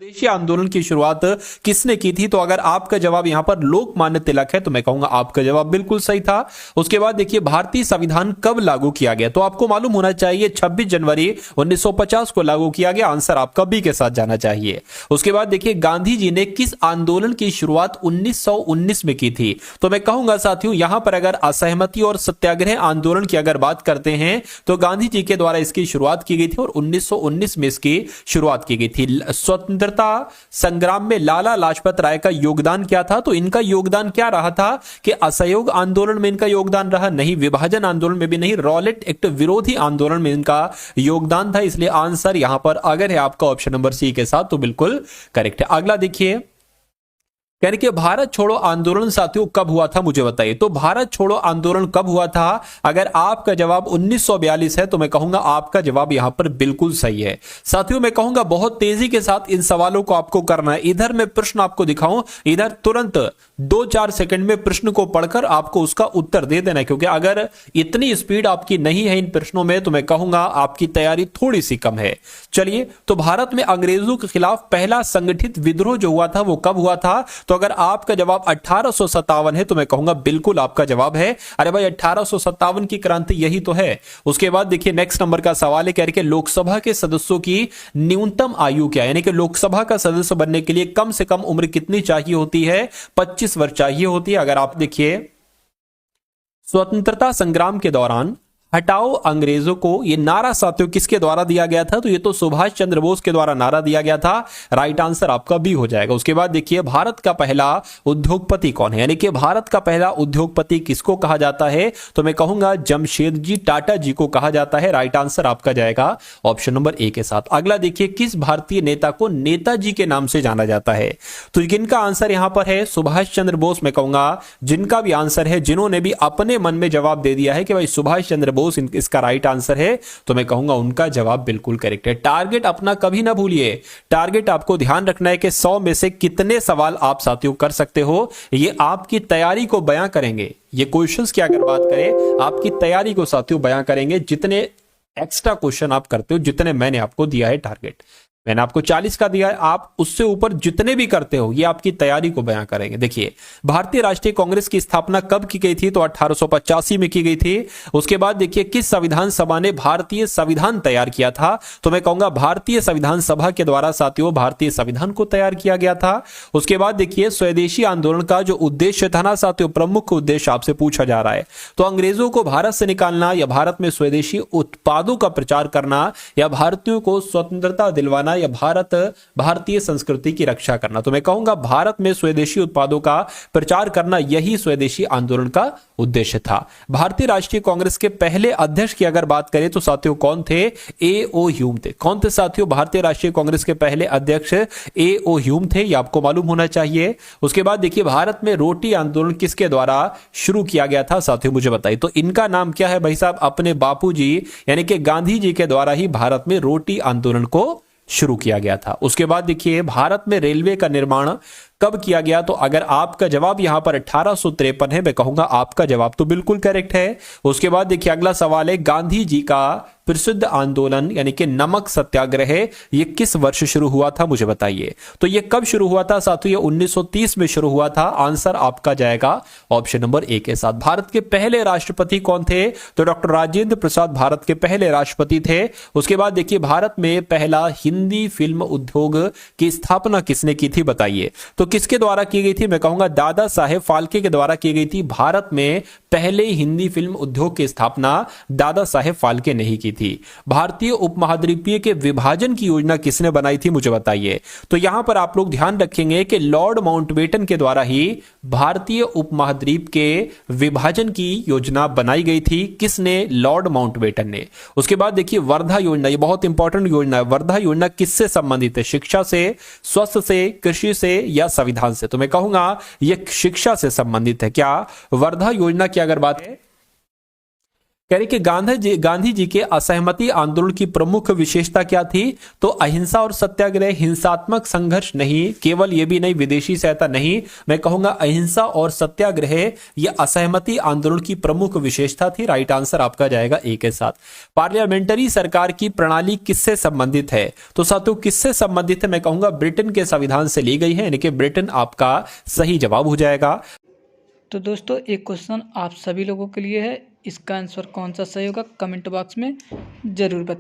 स्वदेशी आंदोलन की शुरुआत किसने की थी? तो अगर आपका जवाब यहां पर लोकमान्य तिलक है तो मैं कहूंगा आपका जवाब बिल्कुल सही था। उसके बाद देखिए भारतीय संविधान कब लागू किया गया? तो आपको मालूम होना चाहिए 26 जनवरी 1950 को लागू किया गया। आंसर आपका बी के साथ जाना चाहिए। उसके बाद देखिए गांधी जी ने किस आंदोलन की शुरुआत 1919 में की थी? तो मैं कहूंगा साथियों यहां पर अगर असहमति और सत्याग्रह आंदोलन की अगर बात करते हैं तो गांधी जी के द्वारा इसकी शुरुआत की गई थी और 1919 में इसकी शुरुआत की गई थी। स्वतंत्रता संग्राम में लाला लाजपत राय का योगदान क्या था? तो इनका योगदान क्या रहा था कि असहयोग आंदोलन में इनका योगदान रहा नहीं, विभाजन आंदोलन में भी नहीं, रॉलेट एक्ट विरोधी आंदोलन में इनका योगदान था। इसलिए आंसर यहां पर अगर है आपका ऑप्शन नंबर सी के साथ तो बिल्कुल करेक्ट है। अगला देखिए यानी कि भारत छोड़ो आंदोलन साथियों कब हुआ था मुझे बताइए। तो भारत छोड़ो आंदोलन कब हुआ था? अगर आपका जवाब 1942 है तो मैं कहूंगा आपका जवाब यहां पर बिल्कुल सही है। साथियों मैं कहूंगा बहुत तेजी के साथ इन सवालों को आपको करना है। इधर मैं प्रश्न आपको दिखाऊं, इधर तुरंत 2-4 सेकंड में प्रश्न को पढ़कर आपको उसका उत्तर दे देना है, क्योंकि अगर इतनी स्पीड आपकी नहीं है इन प्रश्नों में तो मैं कहूंगा आपकी तैयारी थोड़ी सी कम है। चलिए, तो भारत में अंग्रेजों के खिलाफ पहला संगठित विद्रोह जो हुआ था वो कब हुआ था? तो अगर आपका जवाब 1857 है तो मैं कहूंगा बिल्कुल आपका जवाब है। अरे भाई 1857 की क्रांति यही तो है। उसके बाद देखिए नेक्स्ट नंबर का सवाल है, कह रहे कि लोकसभा के सदस्यों की न्यूनतम आयु क्या है? यानी कि लोकसभा का सदस्य बनने के लिए कम से कम उम्र कितनी चाहिए होती है? 25 वर्ष चाहिए होती है। अगर आप देखिए स्वतंत्रता संग्राम के दौरान हटाओ अंग्रेजों को, ये नारा साथियों किसके द्वारा दिया गया था? तो ये तो सुभाष चंद्र बोस के द्वारा नारा दिया गया था। राइट आंसर आपका बी हो जाएगा। उसके बाद देखिए भारत का पहला उद्योगपति कौन है? यानी कि भारत का पहला उद्योगपति किसको कहा जाता है? तो मैं कहूंगा जमशेदजी टाटा जी को कहा जाता है। राइट आंसर आपका जाएगा ऑप्शन नंबर ए के साथ। अगला देखिए किस भारतीय नेता को नेताजी के नाम से जाना जाता है? तो किनका आंसर यहां पर है? सुभाष चंद्र बोस। मैं कहूंगा जिनका भी आंसर है, जिन्होंने भी अपने मन में जवाब दे दिया है कि भाई सुभाष चंद्र इसका राइट आंसर है, तो मैं कहूंगा उनका जवाब बिल्कुल करेक्ट है। टारगेट अपना कभी ना भूलिए। टारगेट आपको ध्यान रखना है कि 100 में से कितने सवाल आप साथियों कर सकते हो, ये आपकी तैयारी को बयां करेंगे। ये क्वेश्चंस की अगर बात करें आपकी तैयारी को साथियों बयां करेंगे। जितने एक्स्ट्रा क्वेश्चन आप करते हो, जितने मैंने आपको दिया है टारगेट, मैंने आपको 40 का दिया है, आप उससे ऊपर जितने भी करते हो ये आपकी तैयारी को बयां करेंगे। देखिए भारतीय राष्ट्रीय कांग्रेस की स्थापना कब की गई थी? तो 1885 में की गई थी। उसके बाद देखिए किस संविधान सभा ने भारतीय संविधान तैयार किया था? तो मैं कहूंगा भारतीय संविधान सभा के द्वारा साथियों भारतीय संविधान को तैयार किया गया था। उसके बाद देखिए स्वदेशी आंदोलन का जो उद्देश्य था ना साथियों, प्रमुख उद्देश्य आपसे पूछा जा रहा है, तो अंग्रेजों को भारत से निकालना या भारत में स्वदेशी उत्पादों का प्रचार करना या भारतीयों को स्वतंत्रता दिलवाना या भारतीय संस्कृति की रक्षा करना। तो मैं कहूंगा भारत में स्वदेशी उत्पादों का प्रचार करना, यही स्वदेशी आंदोलन का उद्देश्य था। भारतीय राष्ट्रीय कांग्रेस के पहले अध्यक्ष की अगर बात करें तो साथियों कौन थे? ए.ओ. ह्यूम थे। कौन थे साथियों भारतीय राष्ट्रीय कांग्रेस के पहले अध्यक्ष? ए.ओ. ह्यूम थे। ये आपको मालूम होना चाहिए। उसके बाद देखिए भारत में रोटी आंदोलन किसके द्वारा शुरू किया गया था साथियों मुझे बताइए। तो इनका नाम क्या है भाई साहब? अपने बापूजी यानी कि गांधी जी के द्वारा ही भारत में रोटी आंदोलन को शुरू किया गया था। उसके बाद देखिए भारत में रेलवे का निर्माण कब किया गया? तो अगर आपका जवाब यहां पर 1853 है, मैं कहूंगा आपका जवाब तो बिल्कुल करेक्ट है। उसके बाद देखिए अगला सवाल है गांधी जी का प्रसिद्ध आंदोलन यानी कि नमक सत्याग्रह ये किस वर्ष शुरू हुआ था मुझे बताइए। तो ये कब शुरू हुआ था साथियों? ये 1930 में शुरू हुआ था। आंसर आपका जाएगा ऑप्शन नंबर ए के साथ। भारत के पहले राष्ट्रपति कौन थे? तो डॉक्टर राजेंद्र प्रसाद भारत के पहले राष्ट्रपति थे। उसके बाद देखिए भारत में पहला हिंदी फिल्म उद्योग की स्थापना किसने की थी बताइए। तो किसके द्वारा की गई थी? मैं कहूंगा दादा साहेब फाल्के के द्वारा की गई थी। भारत में पहले हिंदी फिल्म उद्योग की स्थापना दादा साहेब फाल्के ने ही की थी। भारतीय उपमहाद्वीपीय के विभाजन की योजना किसने बनाई थी मुझे बताइए। तो यहां पर आप लोग ध्यान रखेंगे कि लॉर्ड माउंटबेटन के द्वारा ही भारतीय उपमहाद्वीप के विभाजन की योजना बनाई गई थी। किसने? लॉर्ड माउंटबेटन ने। उसके बाद देखिए वर्धा योजना, ये बहुत इंपॉर्टेंट योजना है। वर्धा योजना किससे संबंधित है? शिक्षा से, स्वास्थ्य से, कृषि से या संविधान से? तो मैं कहूंगा यह शिक्षा से संबंधित है। क्या वर्धा योजना की अगर बात है कह रहे कि गांधी जी के असहमति आंदोलन की प्रमुख विशेषता क्या थी? तो अहिंसा और सत्याग्रह, हिंसात्मक संघर्ष नहीं, केवल ये भी नहीं, विदेशी सहायता नहीं, मैं कहूंगा अहिंसा और सत्याग्रह ये असहमति आंदोलन की प्रमुख विशेषता थी। राइट आंसर आपका जाएगा ए के साथ। पार्लियामेंट्री सरकार की प्रणाली किससे संबंधित है? तो साथियों किससे संबंधित है? मैं कहूंगा ब्रिटेन के संविधान से ली गई है, यानी कि ब्रिटेन आपका सही जवाब हो जाएगा। तो दोस्तों एक क्वेश्चन आप सभी लोगों के लिए है, इसका आंसर कौन सा सही होगा कमेंट बॉक्स में जरूर बताएं।